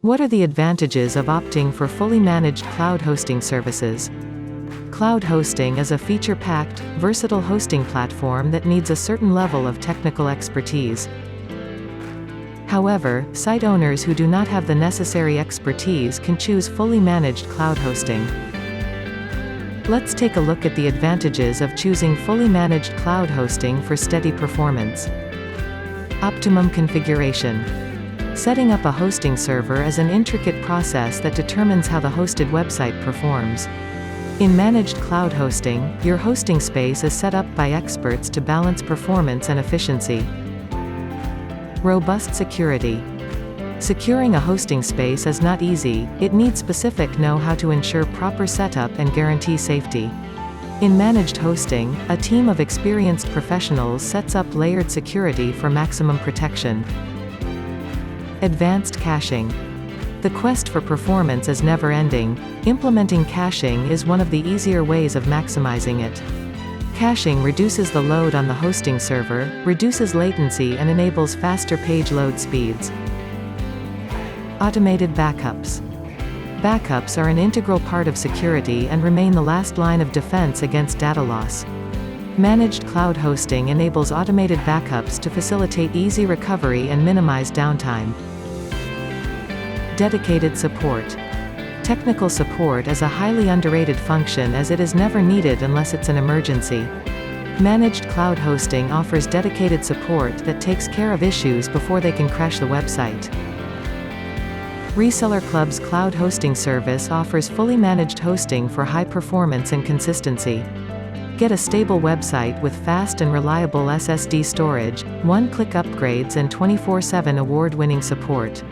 What are the advantages of opting for fully managed cloud hosting services? Cloud hosting is a feature-packed, versatile hosting platform that needs a certain level of technical expertise. However, site owners who do not have the necessary expertise can choose fully managed cloud hosting. Let's take a look at the advantages of choosing fully managed cloud hosting for steady performance. Optimum configuration. Setting up a hosting server is an intricate process that determines how the hosted website performs. In managed cloud hosting, your hosting space is set up by experts to balance performance and efficiency. Robust security. Securing a hosting space is not easy, it needs specific know-how to ensure proper setup and guarantee safety. In managed hosting, a team of experienced professionals sets up layered security for maximum protection. Advanced caching. The quest for performance is never-ending. Implementing caching is one of the easier ways of maximizing it. Caching reduces the load on the hosting server, reduces latency and enables faster page load speeds. Automated backups. Backups are an integral part of security and remain the last line of defense against data loss. Managed cloud hosting enables automated backups to facilitate easy recovery and minimize downtime. Dedicated support. Technical support is a highly underrated function as it is never needed unless it's an emergency. Managed cloud hosting offers dedicated support that takes care of issues before they can crash the website. Reseller Club's cloud hosting service offers fully managed hosting for high performance and consistency. Get a stable website with fast and reliable SSD storage, one-click upgrades and 24/7 award-winning support.